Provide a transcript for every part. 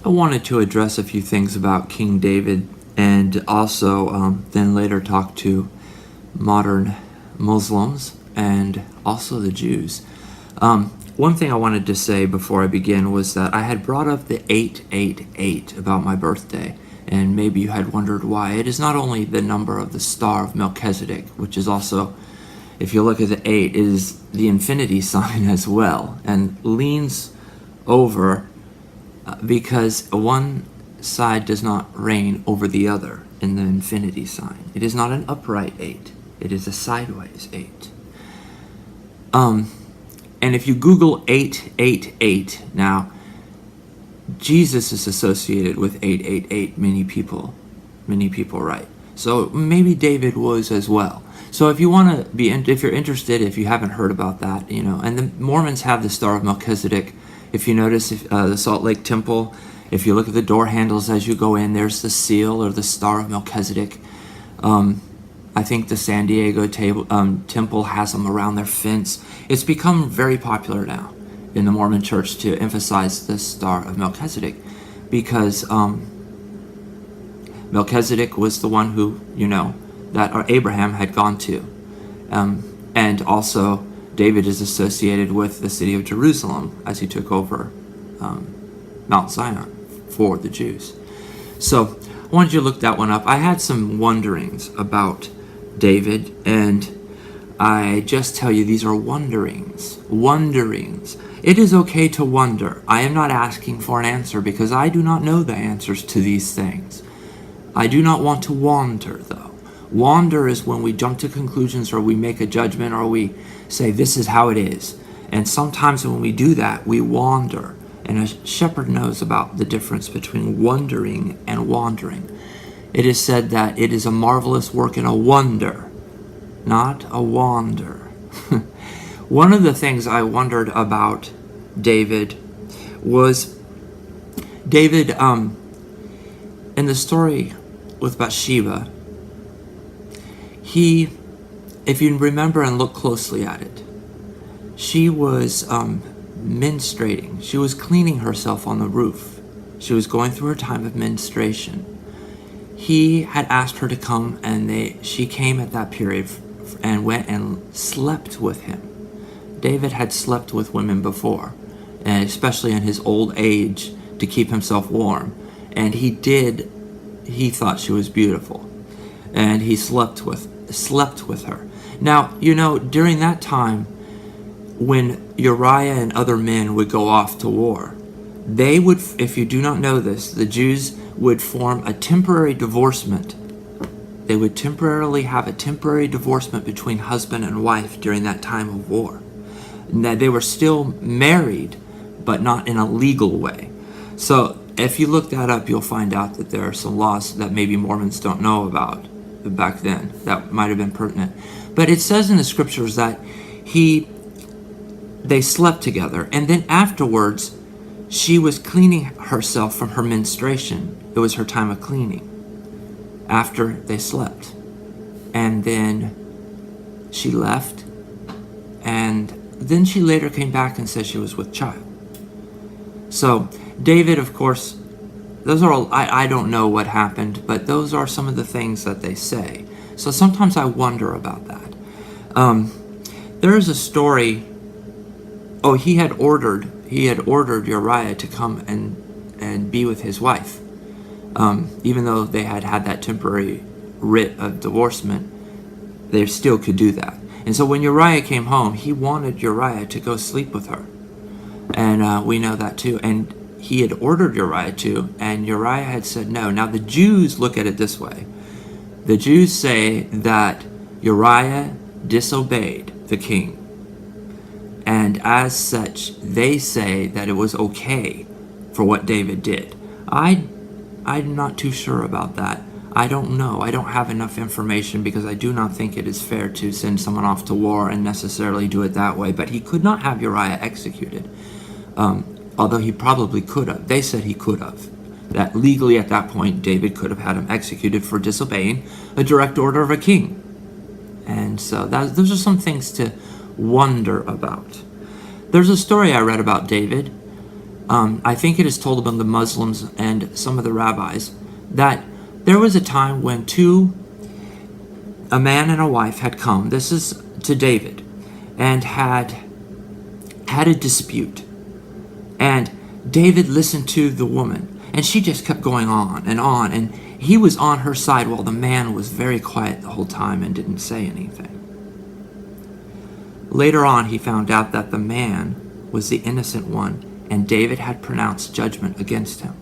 I wanted to address a few things about King David and also then later talk to modern Muslims and also the Jews. One thing I wanted to say before I begin was that I had brought up the 888 about my birthday, and maybe you had wondered why. It is not only the number of the star of Melchizedek, which is also, if you look at the 8, is the infinity sign as well, and leans over because one side does not reign over the other in the infinity sign. It is not an upright 8. It is a sideways 8. And if you Google 888 now, Jesus is associated with 888. Many people write. So maybe David was as well. So if you want to be, if you're interested, if you haven't heard about that, and the Mormons have the Star of Melchizedek. If you notice the Salt Lake Temple, if you look at the door handles as you go in, there's the seal or the Star of Melchizedek. I think the San Diego temple has them around their fence. It's become very popular now in the Mormon Church to emphasize the Star of Melchizedek because Melchizedek was the one who, that Abraham had gone to. And also David is associated with the city of Jerusalem as he took over Mount Zion for the Jews. So I wanted you to look that one up. I had some wonderings about David, and I just tell you, these are wonderings. It is okay to wonder. I am not asking for an answer because I do not know the answers to these things. I do not want to wander, though. Wander is when we jump to conclusions or we make a judgment or we say this is how it is. And sometimes when we do that, we wander. And a shepherd knows about the difference between wondering and wandering. It is said that it is a marvelous work and a wonder, not a wander. One of the things I wondered about David was David, in the story with Bathsheba, if you remember and look closely at it, she was menstruating. She was cleaning herself on the roof. She was going through her time of menstruation. He had asked her to come, and she came at that period and went and slept with him. David had slept with women before, and especially in his old age to keep himself warm. And he thought she was beautiful, and he slept with her. Now, during that time, when Uriah and other men would go off to war, they would, if you do not know this, the Jews would form a temporary divorcement. They would temporarily have a temporary divorcement between husband and wife during that time of war. Now, they were still married, but not in a legal way. So if you look that up, you'll find out that there are some laws that maybe Mormons don't know about back then that might have been pertinent. But it says in the scriptures that they slept together, and then afterwards she was cleaning herself from her menstruation. It was her time of cleaning after they slept. And then she left, and then she later came back and said she was with child. So David, of course, those are all, I don't know what happened, but those are some of the things that they say. So sometimes I wonder about that. There is a story. He had ordered Uriah to come and be with his wife. Even though they had that temporary writ of divorcement, they still could do that. And so when Uriah came home, he wanted Uriah to go sleep with her. And we know that too. And he had ordered Uriah to, and Uriah had said no. Now the Jews look at it this way. The Jews say that Uriah disobeyed the king. And as such, they say that it was okay for what David did. I'm not too sure about that. I don't know. I don't have enough information because I do not think it is fair to send someone off to war and necessarily do it that way. But he could not have Uriah executed, although he probably could have. They said he could have. That legally at that point, David could have had him executed for disobeying a direct order of a king. And so those are some things to wonder about. There's a story I read about David I think it is told among the Muslims and some of the rabbis that there was a time when a man and a wife had come, this is to David, and had a dispute. And David listened to the woman, and she just kept going on, and he was on her side while the man was very quiet the whole time and didn't say anything. Later on, he found out that the man was the innocent one, and David had pronounced judgment against him.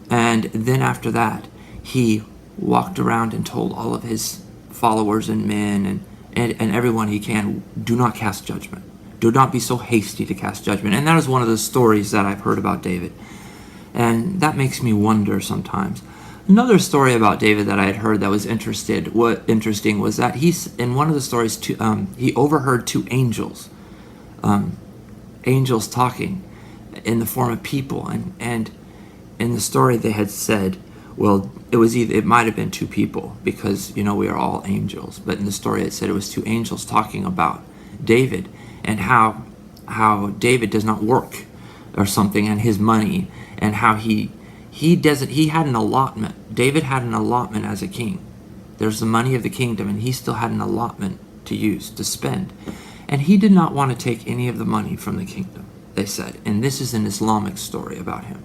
And then after that, he walked around and told all of his followers and men and everyone he can, do not cast judgment. Do not be so hasty to cast judgment. And that is one of the stories that I've heard about David. And that makes me wonder sometimes. Another story about David that I had heard that was interesting was that in one of the stories, he overheard two angels talking in the form of people. And in the story they had said, well, it might have been two people because, we are all angels. But in the story it said it was two angels talking about David and how David does not work or something, and his money, and how he had an allotment. David had an allotment as a king. There's the money of the kingdom, and he still had an allotment to use, to spend. And he did not want to take any of the money from the kingdom, they said. And this is an Islamic story about him.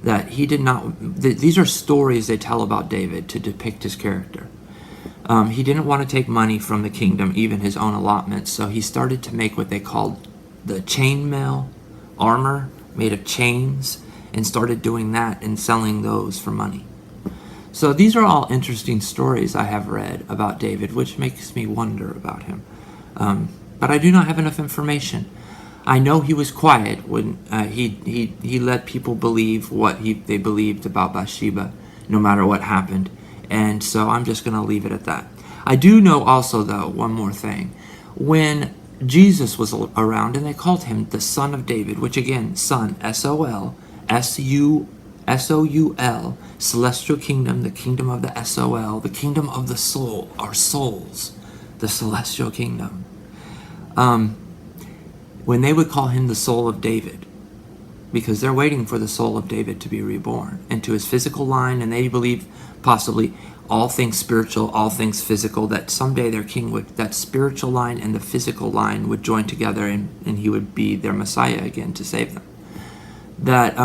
That he did not, these are stories they tell about David to depict his character. He didn't want to take money from the kingdom, even his own allotments, so he started to make what they called the chainmail armor made of chains, and started doing that and selling those for money. So these are all interesting stories I have read about David, which makes me wonder about him. But I do not have enough information. I know he was quiet when he let people believe what they believed about Bathsheba, no matter what happened. And so I'm just going to leave it at that. I do know also, though, one more thing. When Jesus was around and they called him the Son of David, which again, Son, S-O-L, S-O-U-L, celestial kingdom, the kingdom of the S-O-L, the kingdom of the soul, our souls, the celestial kingdom. When they would call him the soul of David, because they're waiting for the soul of David to be reborn into his physical line, and they believe possibly all things spiritual, all things physical, that someday their king that spiritual line and the physical line would join together, and he would be their Messiah again to save them. That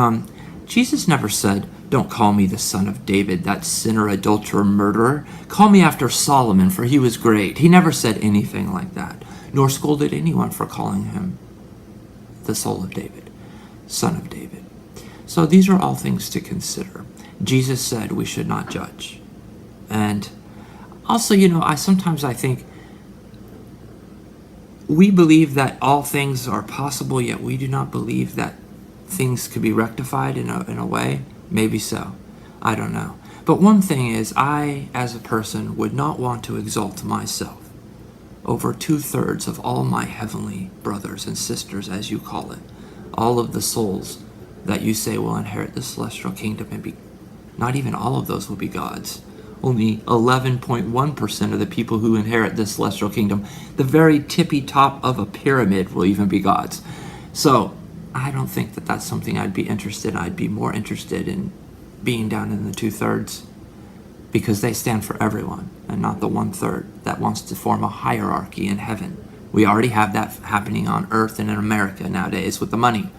Jesus never said, don't call me the son of David, that sinner, adulterer, murderer. Call me after Solomon, for he was great. He never said anything like that, nor scolded anyone for calling him the soul of David, son of David. So these are all things to consider. Jesus said we should not judge. And also, sometimes I think we believe that all things are possible, yet we do not believe that things could be rectified in a way. Maybe so. I don't know. But one thing is, I, as a person, would not want to exalt myself over 2/3 of all my heavenly brothers and sisters, as you call it, all of the souls that you say will inherit the celestial kingdom, and not even all of those will be gods. Only 11.1% of the people who inherit the celestial kingdom, the very tippy top of a pyramid, will even be gods. So I don't think that that's something I'd be interested in. I'd be more interested in being down in the 2/3, because they stand for everyone and not the 1/3 that wants to form a hierarchy in heaven. We already have that happening on earth and in America nowadays with the money.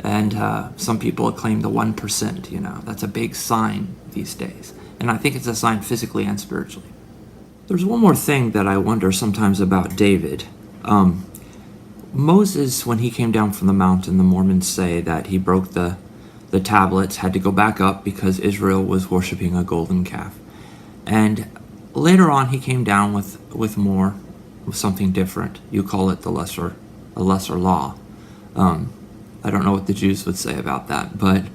And some people claim the 1%, that's a big sign these days. And I think it's a sign physically and spiritually. There's one more thing that I wonder sometimes about David. Moses, when he came down from the mountain, the Mormons say that he broke the tablets, had to go back up because Israel was worshiping a golden calf. And later on he came down with something different. You call it a lesser law. I don't know what the Jews would say about that, but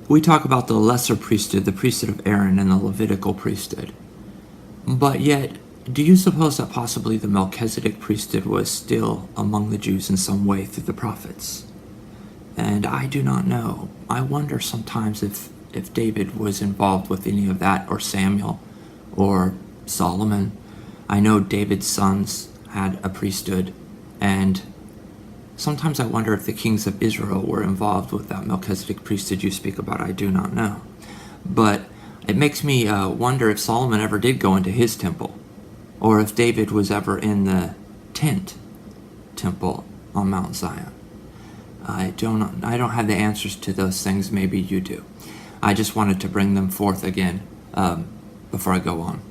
we talk about the lesser priesthood, the priesthood of Aaron, and the Levitical priesthood. But yet, do you suppose that possibly the Melchizedek priesthood was still among the Jews in some way through the prophets? And I do not know. I wonder sometimes if David was involved with any of that, or Samuel, or Solomon. I know David's sons had a priesthood, and Sometimes I wonder if the kings of Israel were involved with that Melchizedek priesthood you speak about. I do not know. But it makes me wonder if Solomon ever did go into his temple, or if David was ever in the tent temple on Mount Zion. I don't have the answers to those things. Maybe you do. I just wanted to bring them forth again before I go on.